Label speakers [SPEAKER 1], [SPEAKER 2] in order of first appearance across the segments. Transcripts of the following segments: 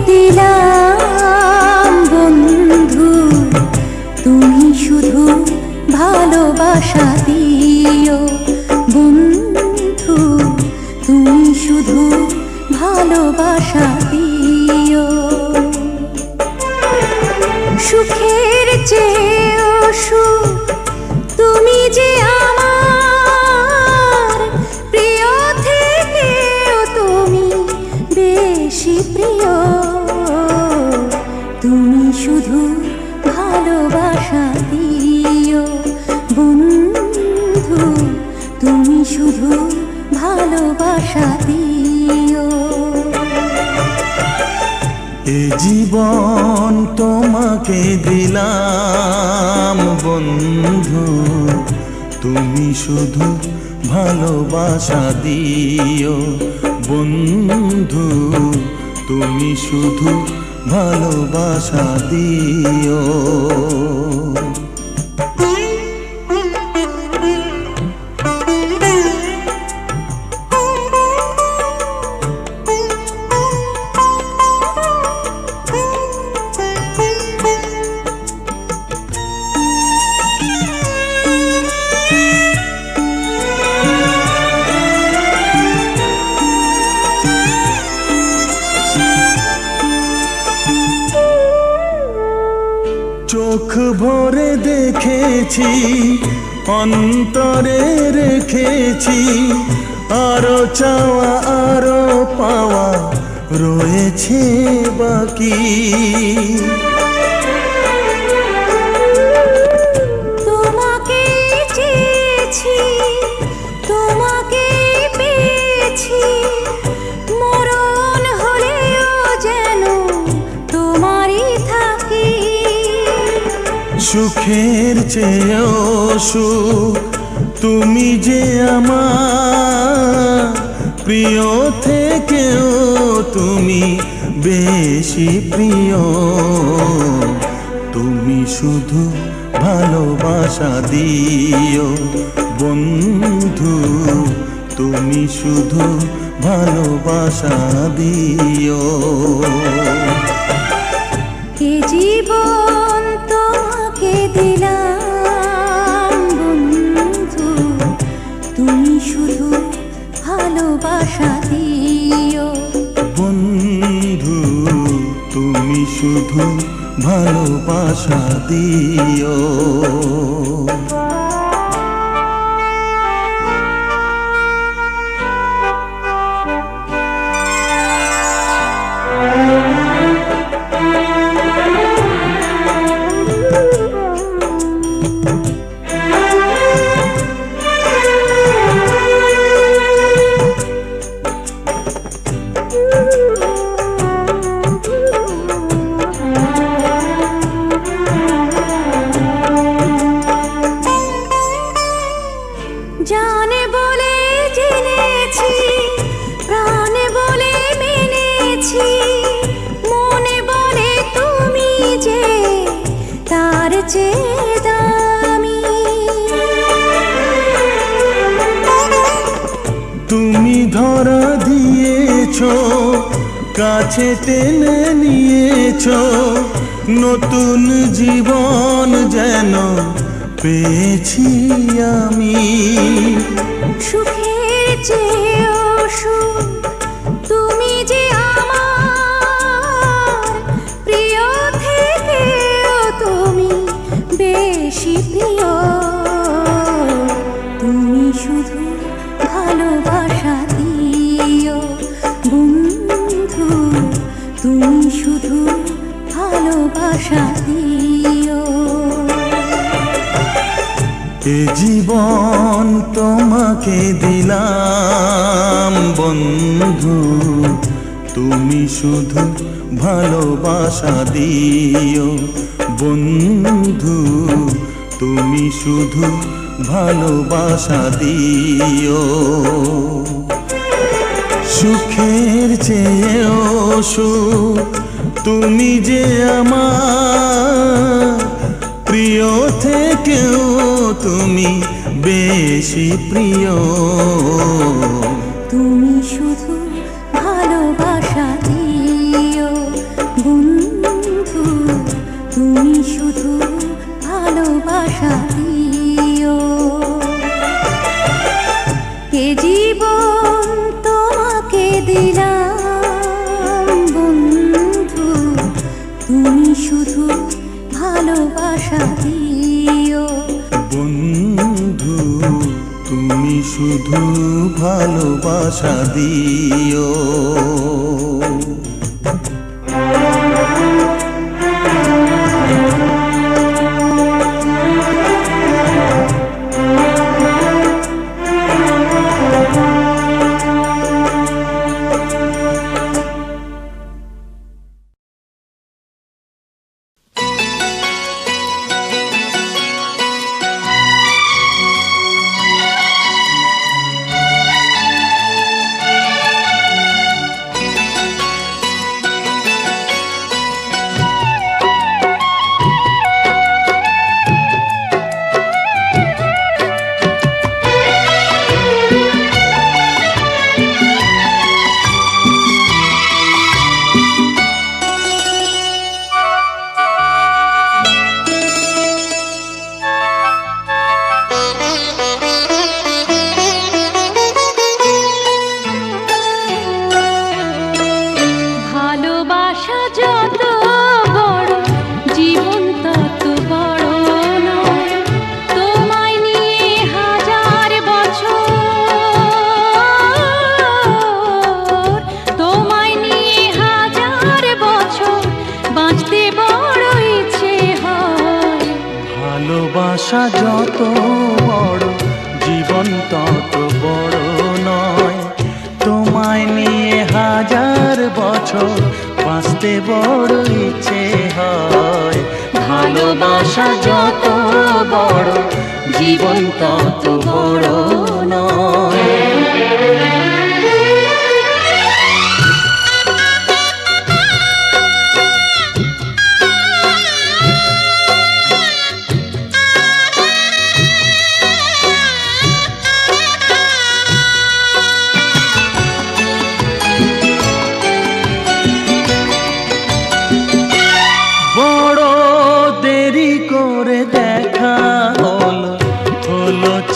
[SPEAKER 1] দিলাম বন্ধু, তুমি শুধু ভালোবাসা দিও বন্ধু, তুমি শুধু ভালোবাসা দিও। সুখের চেয়েও সুখ তুমি যে আমার, প্রিয় থেকেও তুমি বেশি প্রিয়। তুমি শুধু ভালোবাসা দিও বন্ধু, তুমি শুধু ভালোবাসা দিও।
[SPEAKER 2] এ জীবন তোমাকে দিলাম বন্ধু, তুমি শুধু ভালোবাসা দিও বন্ধু, তুমি শুধু ভালোবাসা দিও। চোখ ভরে দেখেছি, অন্তরে রেখেছি, আরো চাওয়া আরো পাওয়া রয়েছে বাকি।
[SPEAKER 1] তোমাকে চেয়েছি, তোমাকে পেয়েছি, মরণ হলেও যেন তোমারই থাকি।
[SPEAKER 2] সুখের চেয়েও সুখ তুমি যে আমার, প্রিয় থেকেও তুমি বেশি প্রিয়। তুমি শুধু ভালোবাসা দিও বন্ধু, তুমি শুধু ভালোবাসা দিও।
[SPEAKER 1] এ জীবন তোমাকে দিলাম বন্ধু, তুমি শুধু ভালোবাসা দিও
[SPEAKER 2] বন্ধু, তুমি শুধু ভালোবাসা দিও।
[SPEAKER 1] জানে বলে জেনেছি, প্রাণে বলে মেনেছি, মনে বলে তুমি যে তার চেয়ে দামি।
[SPEAKER 2] তুমি ধরা দিয়েছ, কাছে টেনে নিয়েছ, নতুন জীবন যেন পেয়েছি আমি।
[SPEAKER 1] সুখের চেয়েও সুখ তুমি যে আমার, প্রিয় থেকেও তুমি বেশি প্রিয়। তুমি শুধু ভালোবাসা দিও বন্ধু, তুমি শুধু ভালোবাসা দিও।
[SPEAKER 2] এ জীবন তোমাকে দিলাম বন্ধু, তুমি শুধু ভালোবাসা দিও বন্ধু, তুমি শুধু ভালোবাসা দিও। সুখের চেয়েও সুখ তুমি যে আমার, প্রিয় থেকেও তুমি বেশি প্রিয়।
[SPEAKER 1] তুমি শুধু ভালোবাসা দিও দিও। এ জীবন তোমাকে দিলাম বন্ধু, তুমি শুধু ভালোবাসা দিও।
[SPEAKER 2] বন্ধু তুমি শুধু ভালোবাসা দিও। ভালোবাসা যত বড় জীবন তত বড় নয়, তোমায় নিয়ে হাজার বছর বাঁচতে বড় ইচ্ছে হয়। ভালোবাসা যত বড় জীবন তত বড় নয়।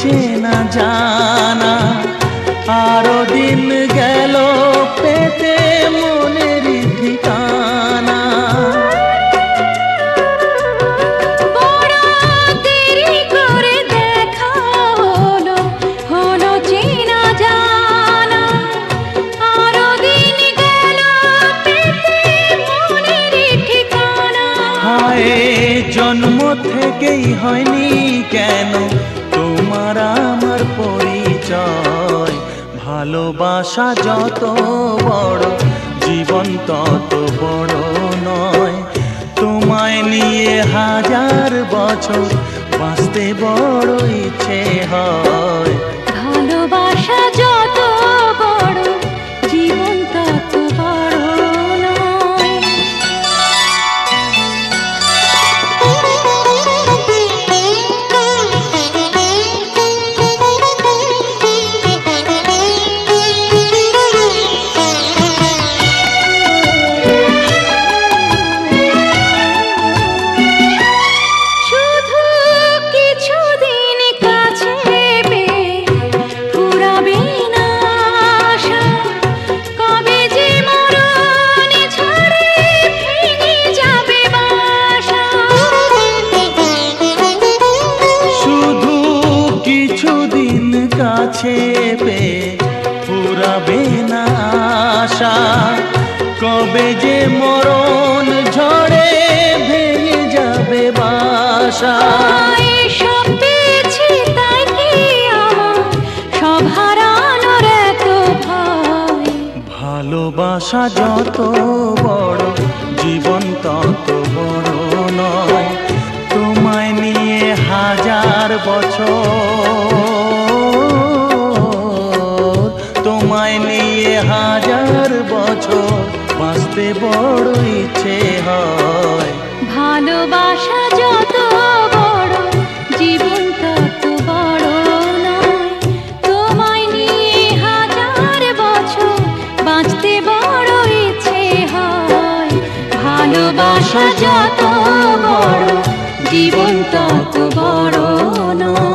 [SPEAKER 2] চেনা জানা আরো দিন গেল পেতে মনের ঠিকানা।
[SPEAKER 1] বড় দেরি করে দেখা হলো, হলো চেনা জানা আরো দিন গেল পেতে মনের ঠিকানা।
[SPEAKER 2] হায় জন্ম থেকেই হয়নি কেন তোমার আমার পরিচয়। ভালোবাসা যত বড় জীবন তত বড় নয়, তোমায় নিয়ে হাজার বছর বাঁচতে বড় ইচ্ছে হয়।
[SPEAKER 1] ভালোবাসা যত বড় জীবন তত বড় নয়।
[SPEAKER 2] কাছে পেয়ে ফুরাবে না আশা, কবে যে মরণ ঝড়ে ভেঙে যাবে বাসা।
[SPEAKER 1] সব পেয়েছি তাই কি আমার সব হারানোর এত ভয়।
[SPEAKER 2] ভালোবাসা যত বড় জীবন তত বড় নয়, তোমায় নিয়ে হাজার বছর, তোমায় নিয়ে হাজার বছর বাঁচতে বড় ইচ্ছে হয়।
[SPEAKER 1] ভালোবাসা যত বড় জীবন তত বড় নয়, তোমায় নিয়ে হাজার বছর বাঁচতে বড় ইচ্ছে হয়। ভালোবাসা যত বড় জীবন তত বড়
[SPEAKER 2] নয়।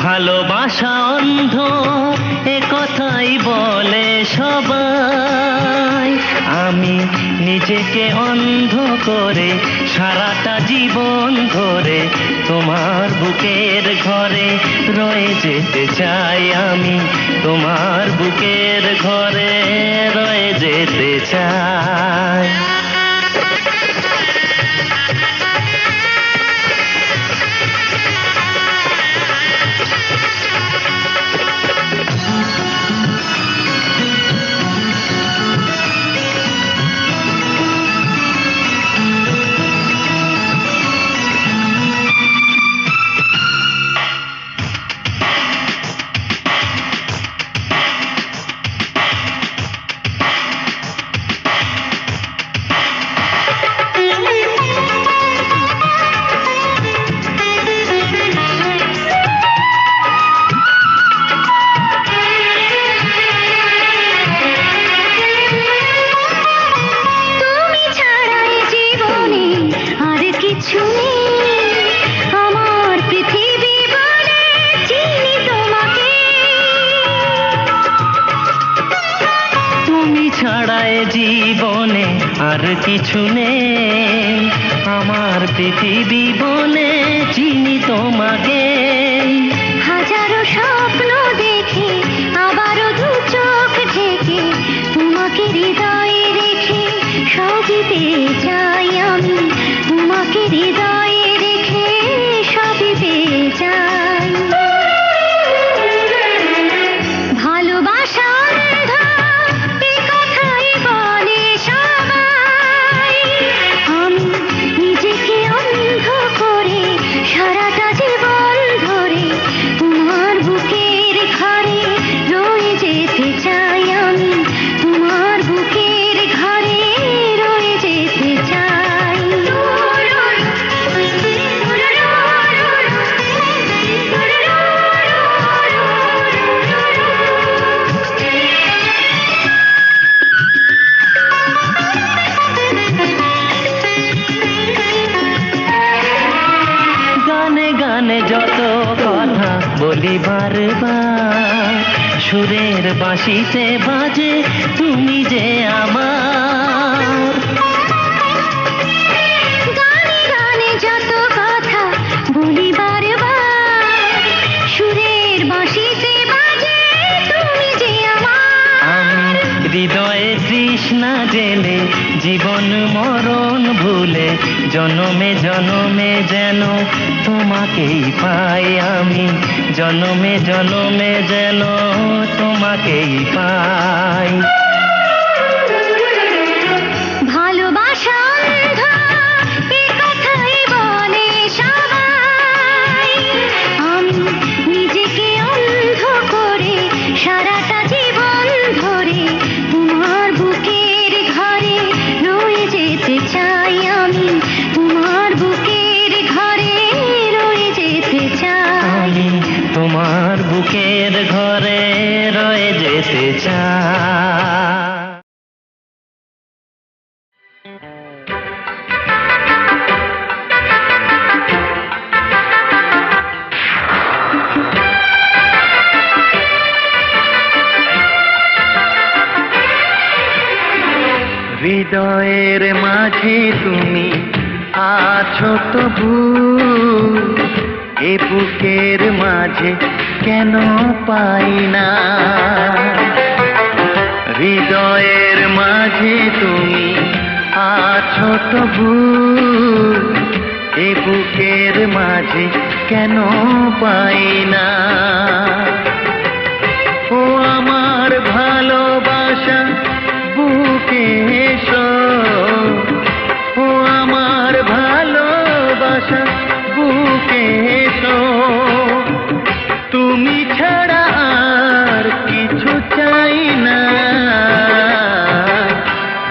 [SPEAKER 3] ভালোবাসা অন্ধ এ কথাই বলে সবাই, আমি নিজেকে অন্ধ করে সারাটা জীবন ধরে তোমার বুকের ঘরে রয়ে যেতে চাই। আমি তোমার বুকের ঘরে রয়ে যেতে চাই। জীবনে আর কিছু নেই, আমার পৃথিবী বলে চিনি তোমাকে।
[SPEAKER 1] হাজারো স্বপ্ন দেখে আবারও দু চোখ ঢেকে তোমাকে হৃদয়ে রেখে সবই পেয়ে যাই। আমি তোমাকে হৃদয়ে রেখে সবই পেয়ে যাই। ভালোবাসা সারাটা জীবন ধরে তোমার বুকের ঘরে রয়ে যেতে চাই। আমি তোমার বুকের ঘরে রয়ে যেতে চাই।
[SPEAKER 3] যত কথা বলি বারবার, সুরের বাঁশিতে বাজে তুমি যে আমার।
[SPEAKER 1] গানে গানে যত কথা বলি বারবার, সুরের বাঁশিতে বাজে তুমি যে আমার।
[SPEAKER 3] আমি হৃদয়ে তৃষ্ণা জেলে জীবন মরণ ভুলে জনমে জনমে যেন তোমাকেই পাই। আমি জনমে জনমে যেন তোমাকেই পাই।
[SPEAKER 1] ভালোবাসা এ কথাই বলে সবাই, আমি নিজেকে অন্ধ করে সারাটা জীবন ধরে তোমার বুকের ঘরে রয়ে যেতে চাই। আমি তোমার বুকের ঘরে রয়ে যেতে চাই।
[SPEAKER 3] আমি তোমার বুকের ঘরে রয়ে যেতে চাই। হৃদয়ের মাঝে তুমি আছো তবু, এ বুকের মাঝে কেন পাই না। হৃদয়ের মাঝে তুমি আছো তবু, এ বুকের মাঝে কেন পাই না। ও আমার ভালোবাসা বুকে এসো, ও আমার ভালোবাসা বুকে এসো, তুমি ছাড়া আর কিছু চাই না।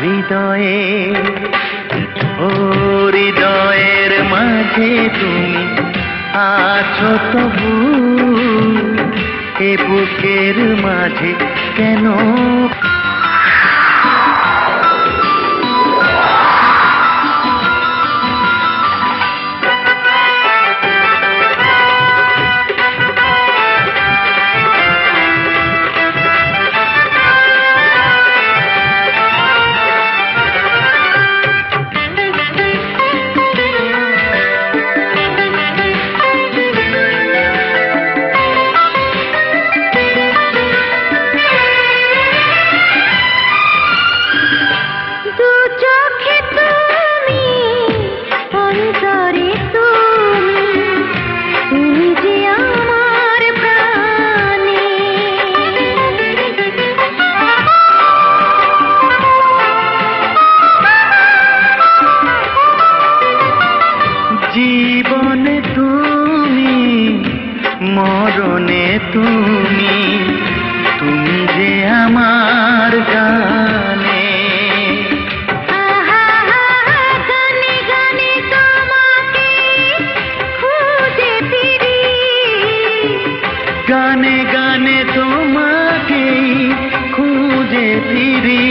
[SPEAKER 3] হৃদয়ে, ও হৃদয়ের মাঝে তুমি আছো তবু, এ বুকের মাঝে কেন। জীবনে তুমি, মরণে তুমি, তুমি যে আমার গানে।
[SPEAKER 1] গানে গানে তোমাকে খুঁজে ফিরি,
[SPEAKER 3] গানে গানে তোমাকে খুঁজে ফিরি।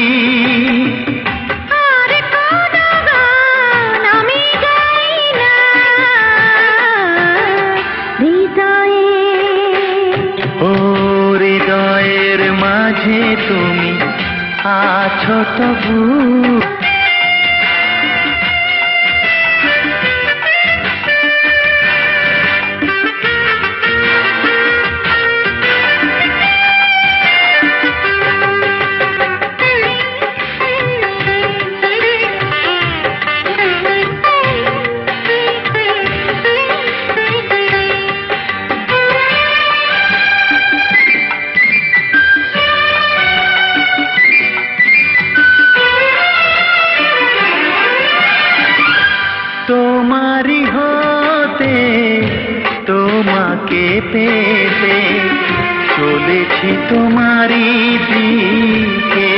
[SPEAKER 3] হৃদয়ের মাঝে তুমি আছো তবু, তোমারই হতে তোমাকে পেতে চলেছি তোমারই দিকে।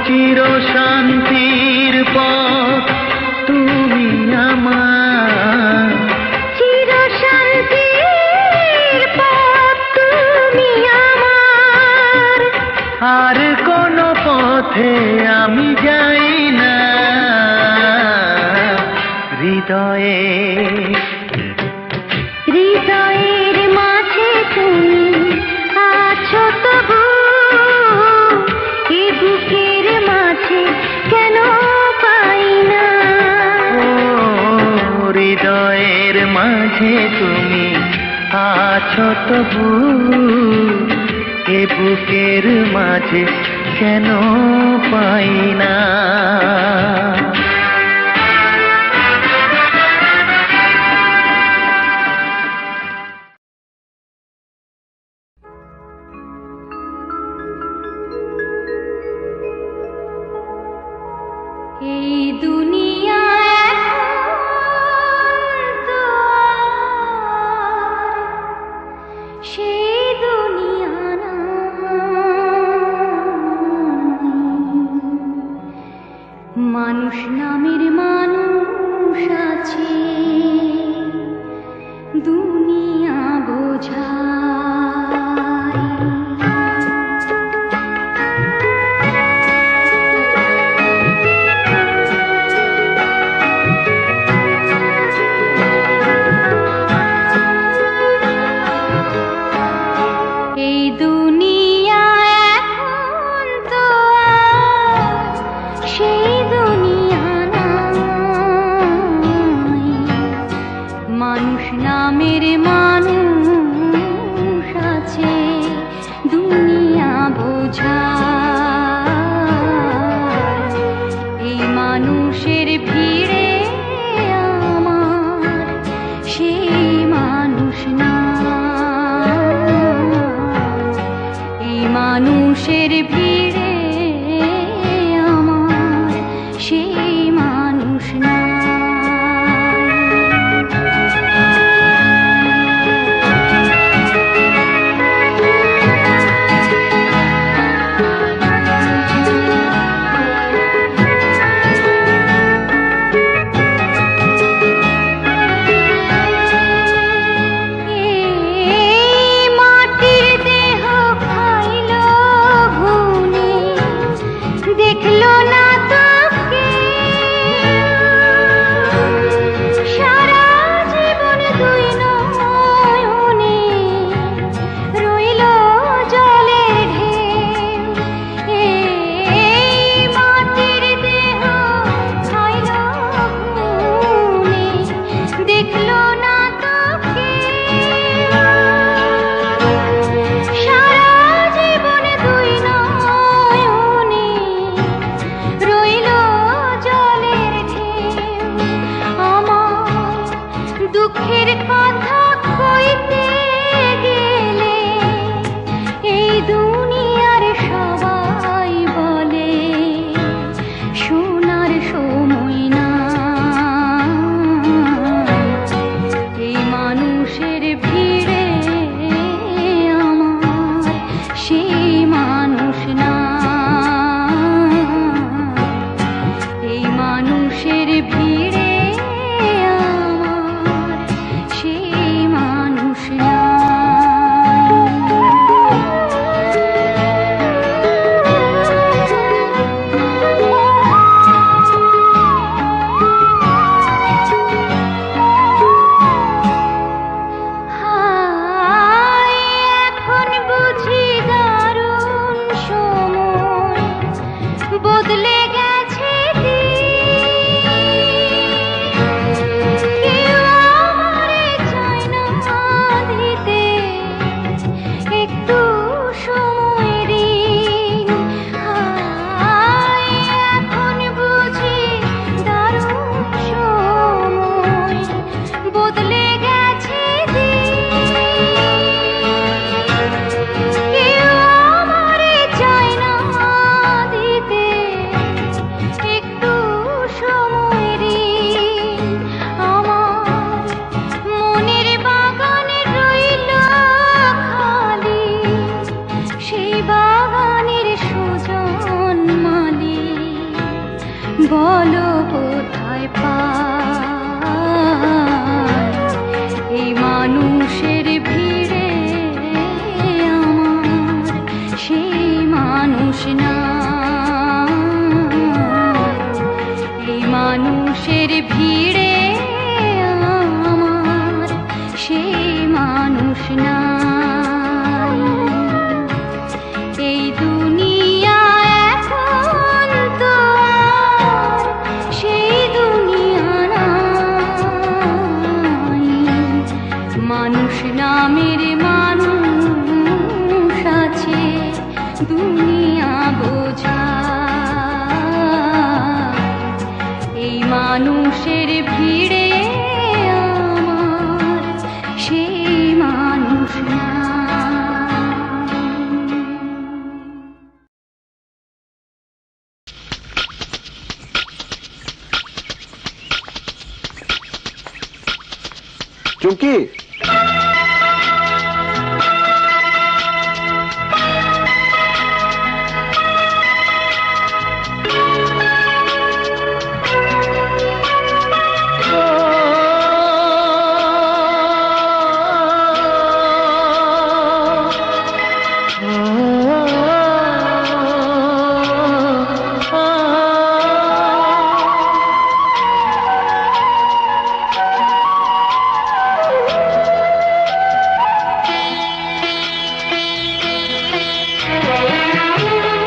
[SPEAKER 3] চির শান্তির পথ তুমি আমার,
[SPEAKER 1] চির শান্তির পথ তুমি আমার।
[SPEAKER 3] আর কোন পথে আমি যাই না। হৃদয়ে,
[SPEAKER 1] হৃদয়ের মাঝে তুমি আছো তবু, এ বুকের মাঝে কেন পাই না।
[SPEAKER 3] হৃদয়ের মাঝে তুমি আছো তবু, এ বুকের মাঝে কেন পাই না।
[SPEAKER 1] এই দুনিয়া সেই দুনিয়া মানুষ নামের মানুষ আছে দুনিয়া বোঝা দুঃখের কথা কইতে গেলে এই দুনিয়ার সবাই বলে শোনার সময় না। এই মানুষের ভিড়ে আমার সেই মানুষ না। এই মানুষের ভিড়ে আমার সেই মানুষ না। হায়, এখন বুঝি দারুণ সময় বদলে গেছে দিন। কেউ আমারে চায় না দিতে একটু সময় ঋণ। হায়, এখন বুঝি দারুণ সময় বদলে গেছে দিন। কেউ আমারে চায় না দিতে একটু সময় ঋণ। আমার মনের বাগানে রইল খালি, সেই বাগানের সুজন মালি। বলো কোথায় পাই এই মানুষের ভিড়ে আমার সেই মানুষ না। এই মানুষের ভিড়ে আমার সেই মানুষ না। এই দুনিয়া এখন তো আর সেই দুনিয়া নাই। মানুষ নামের মানুষ আছে দুনিয়া বোঝা। এই মানুষের ভিড়ে আমার সেই মানুষ না।
[SPEAKER 4] চুমকি,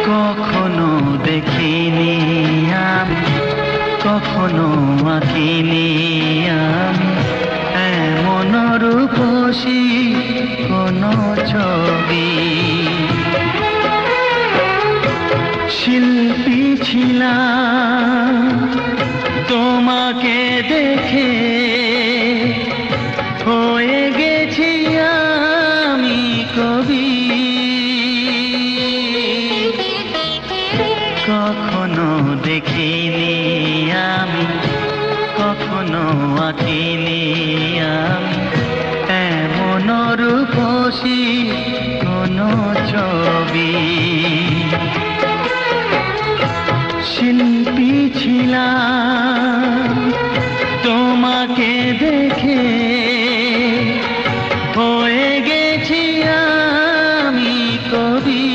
[SPEAKER 2] কখনো দেখিনি আমি, কখনো আঁকিনি আমি এমন রূপসী কোনো ছবি। শিল্পী ছিলাম তোমাকে দেখে, হয়ে গেছি আমি কবি। কখনো দেখিনি আমি, কখনো আঁকিনি আমি এমন রূপসী কোনো ছবি। শিল্পী ছিলাম তোমাকে দেখে, হয়ে গেছি আমি কবি।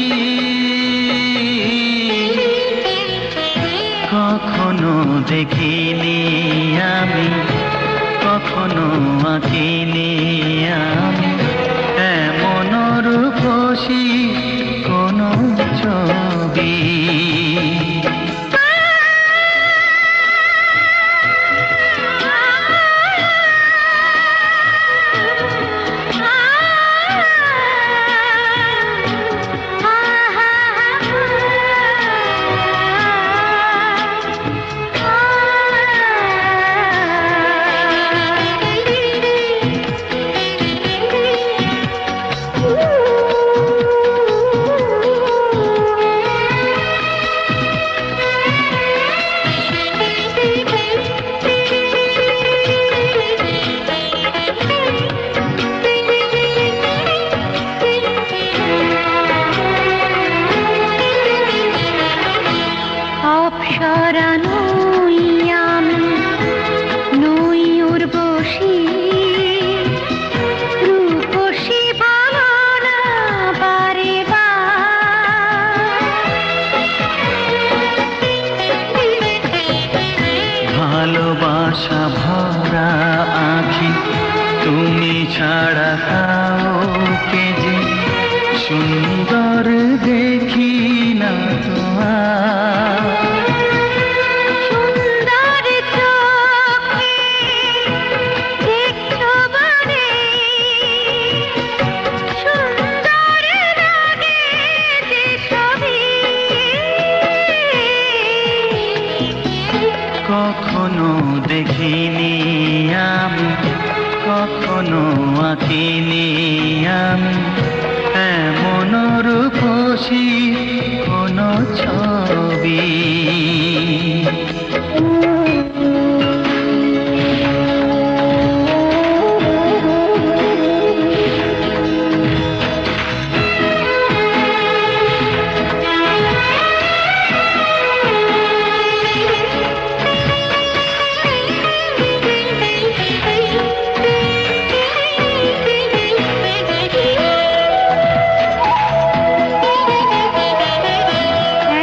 [SPEAKER 2] কখনো দেখিনি আমি, কখনো আঁকিনি আমি এমন রূপসী কোনো ছবি।
[SPEAKER 1] আ
[SPEAKER 2] আঁকিনি আমি এমন রূপসী কোন ছবি।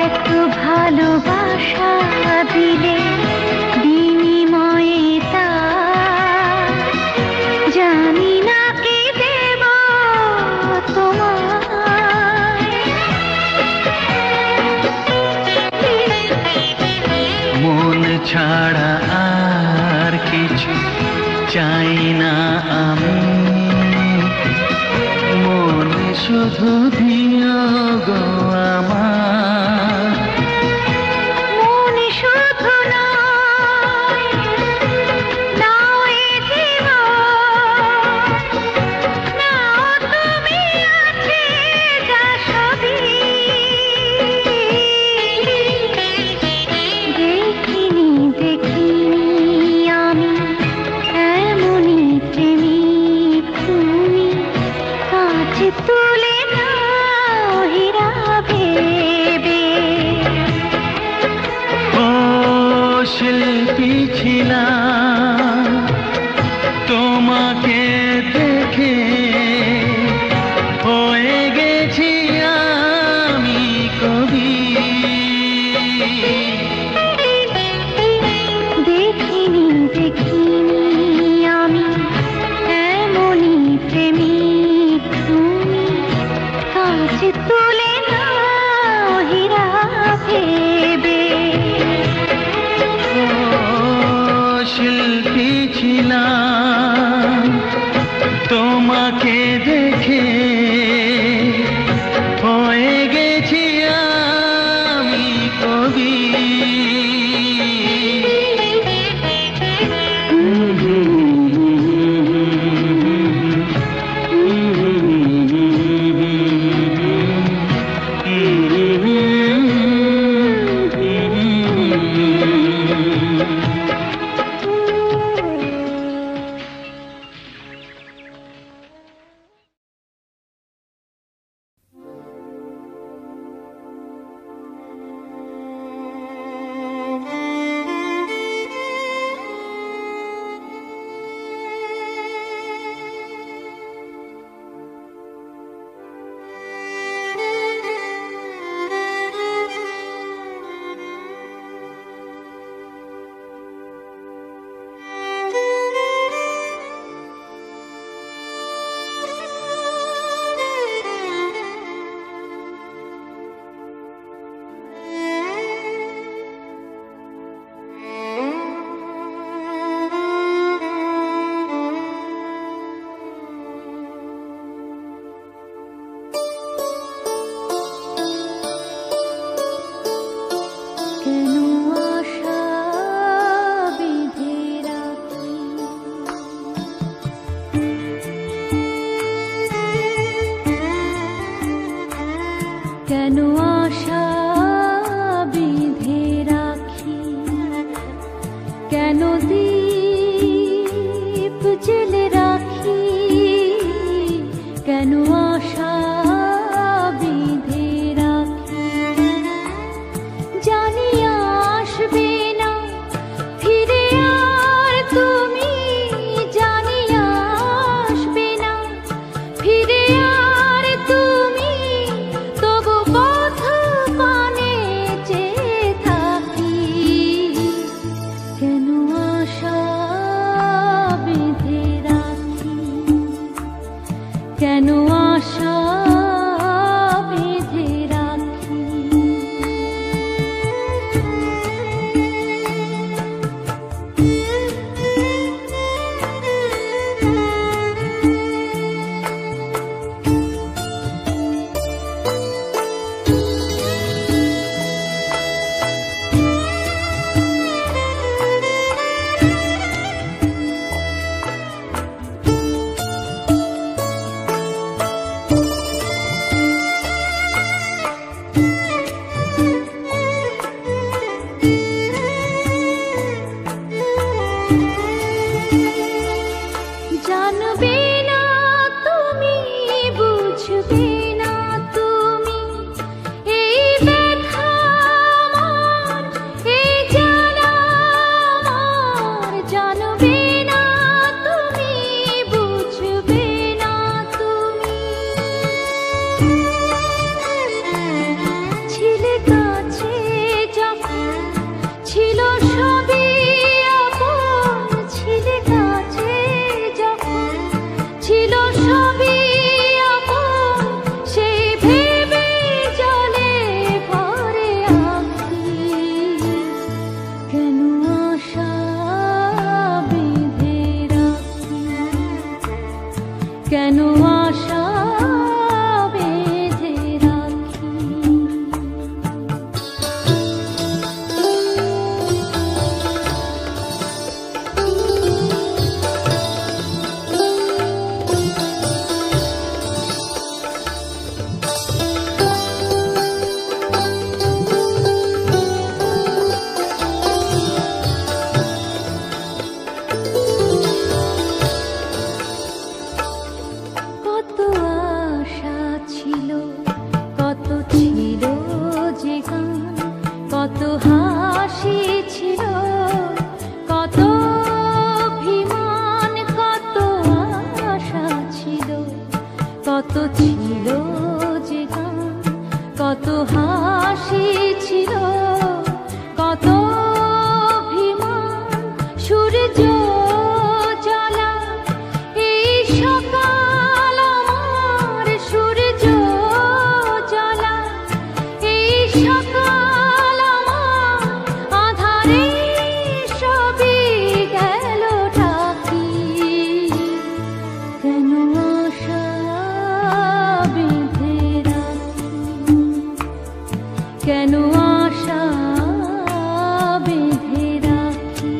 [SPEAKER 1] এত ভালোবাসা দিলে বিনিময়ে তা জানি না কি দেব তোমায়।
[SPEAKER 2] মন ছাড়া আর কিছু চাই না আমি, মন শুধু দিও গো আমার।
[SPEAKER 1] মন শুধু নয়, নাও এ জীবন, নাও তুমি আছে যা সবই। দেখিনি আমি এমনই প্রেমিক তুমি, কাছে তুলে নাও হীরা ভেবে। কেন আশা বেঁধে রাখি। কত আশা ছিল, কত ছিল যে গান, কত হাসি ছিল, কত অভিমান, কত আশা ছিল, কত ছিল যে গান, কত হাসি ছিল, কত অভিমান। সূর্য জ্বালা এই সকাল আমার, সূর্য জ্বালা এই সকাল আমার, আধারে সবই গেল ঢাকি। কেন আশা বেঁধে রাখি, কেন আশা বেঁধে রাখি।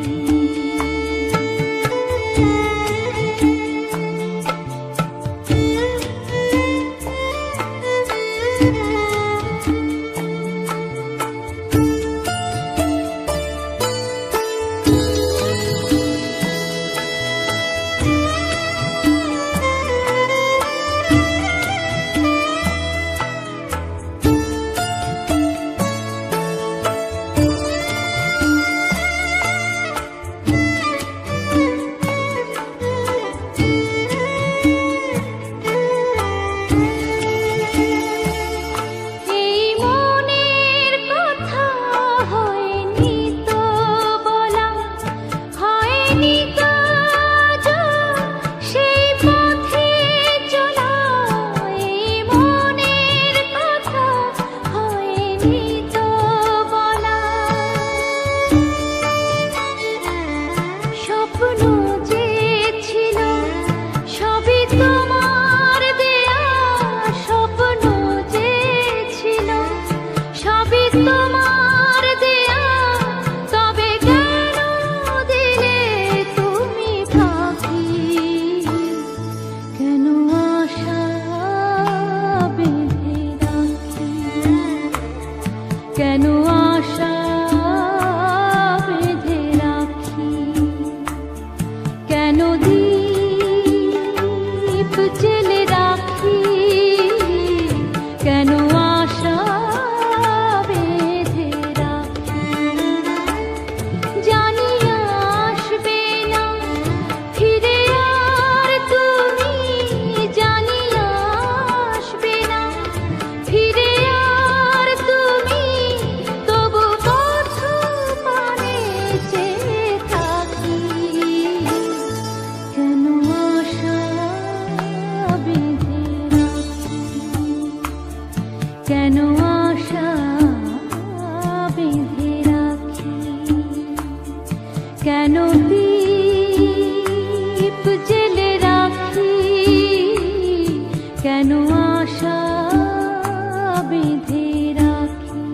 [SPEAKER 1] এই মনের কথা হয়নি তো বলা, হয়নি তো আজ সেই পথে চলা। এই মনের কথা হয়নি তো বলা, স্বপ্ন যে ছিল সবই তোমার দেয়া, স্বপ্ন যে ছিল সবই তোমার দেয়া। তবে কেন দিলে তুমি ফাঁকি, কেন আশা বেঁধে রাখি, কেন আশা বেঁধে রাখি। কেন দীপ জেলে রাখি, কেন আশা বেঁধে রাখি। জানি আসবে না ফিরে আর তুমি, জানি আসবে না ফিরে আর তুমি, তবু পথ পানে চেয়ে থাকি। কেন আশা বেঁধে রাখি, কেন আশা বেঁধে রাখি। কেন দীপ জেলে রাখি, কেন আশা বেঁধে রাখি।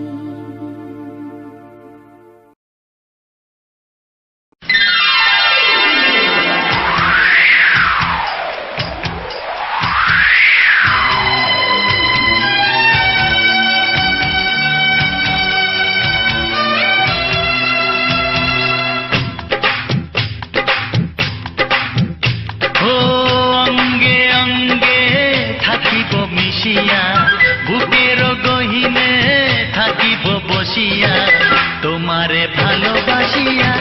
[SPEAKER 2] ও অঙ্গে অঙ্গে থাকিব মিশিয়া, বুকের গহিনে থাকিব বসিয়া, তোমারে ভালোবাসিয়া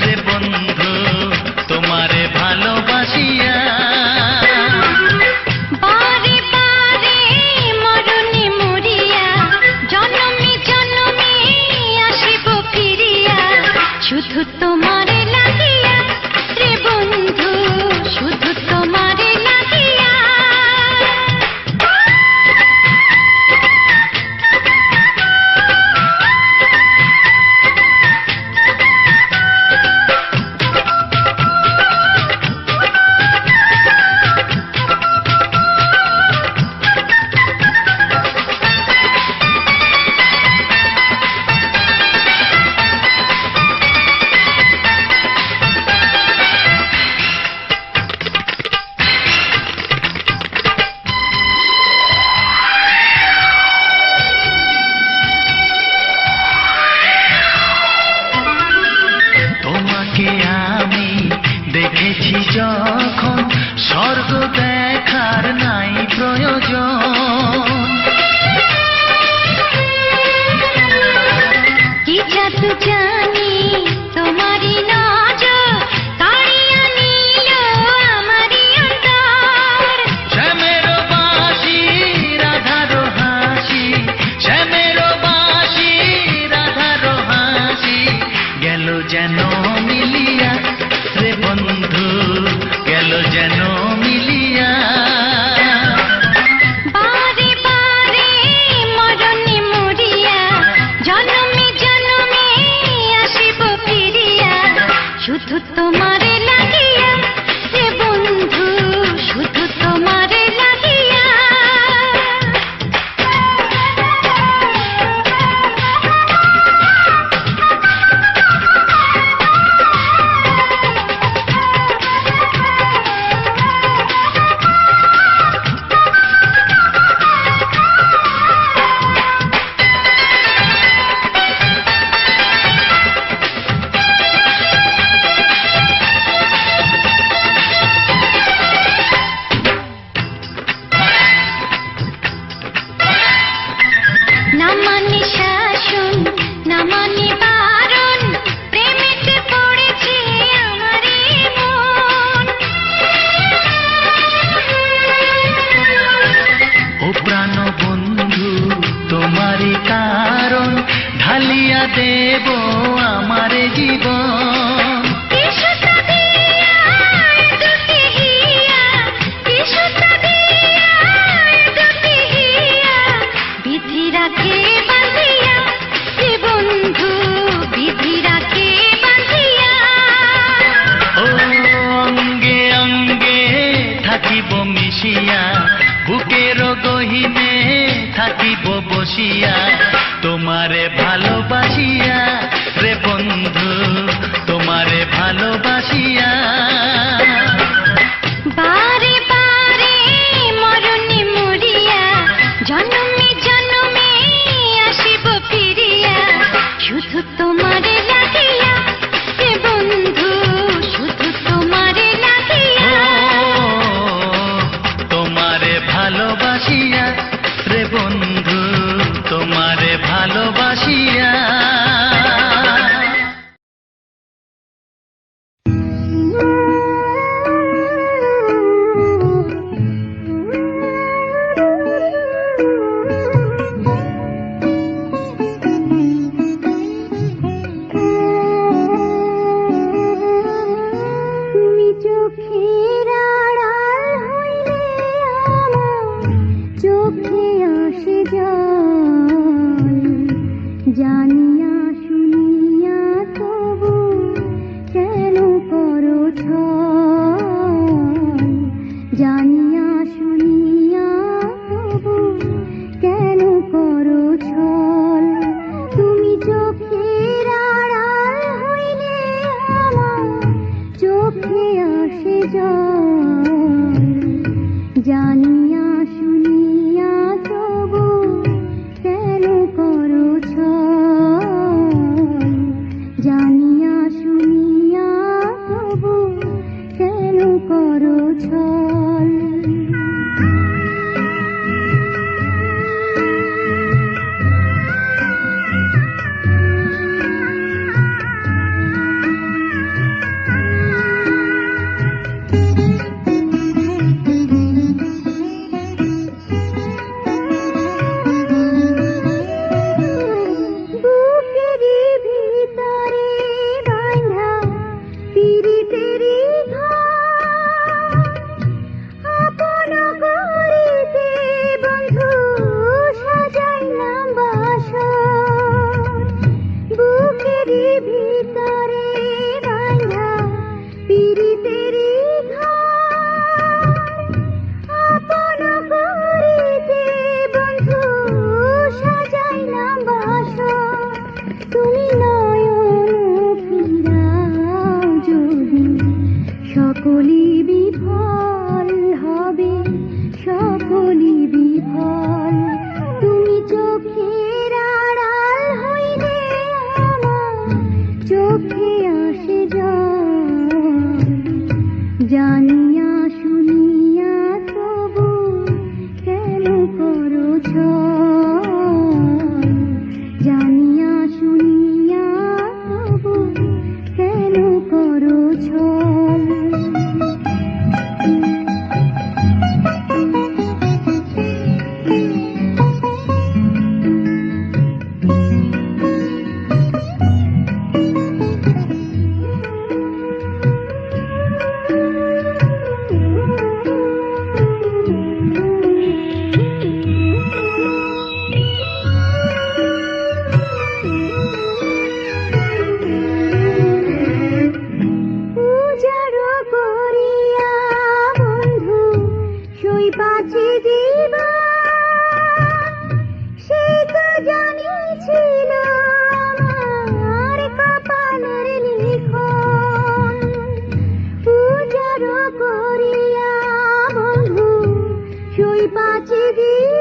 [SPEAKER 2] রে বন্ধু, তোমারে ভালোবাসিয়া।
[SPEAKER 1] বারে বারে মরণে মরিয়া, জনমে জনমে আসিব ফিরিয়া, শুধু তোমারে লাগিয়া রে বন্ধু, শুধু তোমারে লাগিয়া।
[SPEAKER 2] যখন স্বর্গ দেখার নাই প্রয়োজন।
[SPEAKER 1] কি জাদু জানি তোমারই নজর কাড়িয়া নিল আমারই অন্তর।
[SPEAKER 2] শ্যামের বাঁশি রাধার হাসি, শ্যামের বাঁশি রাধার হাসি, গেল যেন মিলিয়া রে বন্ধু, গেল যেন মিলিয়া।
[SPEAKER 1] বারে বারে মরণে মরিয়া, জনমে জনমে আসিব ফিরিয়া, শুধু তোমারে লাগিয়া রে বন্ধু, শুধু তোমারে লাগিয়া। না মানে শাসন, না মানে বারণ, প্রেমেতে পড়েছে আমারই মন।
[SPEAKER 2] ও প্রাণ বন্ধু তোমারই কারণ, ঢালিয়া দেব আমার জীবন।
[SPEAKER 1] কিসুতা দিয়া দুটি হিয়া, কিসুতা দিয়া দুটি হিয়া, বিধি রাখে বাঁধিয়া রে বন্ধু, বিধি রাখে বাঁধিয়া।
[SPEAKER 2] ও অঙ্গে অঙ্গে থাকিব মিশিয়া, বুকের গহিনে থাকিব বসিয়া, তোমারে ভালোবাসিয়া রে বন্ধু, তোমারে ভালোবাসিয়া।
[SPEAKER 1] বারে বারে মরণে মরিয়া, জনমে জনমে আসিব ফিরিয়া, শুধু তোমারে লাগিয়া রে বন্ধু, শুধু তোমারে লাগিয়া।
[SPEAKER 2] তোমারে ভালোবাসিয়া রে বন্ধু, তোমারে ভালোবাসিয়া।
[SPEAKER 1] তুমি চোখের আড়াল হইলে আমার চোখে আসে জল, জানিয়া শুনিয়া তবু কেন করো ছল, জানিয়া শুনিয়া তবু কেন করো ছল। তুমি চোখের আড়াল হইলে আমার চোখে আসে জল, জানিয়া শুনিয়া তবু কেন করো ছল, জানিয়া শুনিয়া তবু কেন করো ছল। বুকেরই ভিতরে বাঁধা পিরিতেরি ঘর, আপন করিতে বন্ধু সাজাইলাম বাসর। বুকেরই ভিতরে বাঁধা পিরিতেরি ঘর, আপন করিতে বন্ধু সাজাইলাম বাসর। তুমি নয়ন ফিরাও যদি সকলই বিফল হবে, সকলই বিফল। তুমি চোখের আড়াল হইলে আমার চোখে আসে জল, জানিয়া পাছে জীবন সে তো জানিছিল আমার কপালের লিখন উজাড় করিয়া বন্ধু সই পাছে জীবন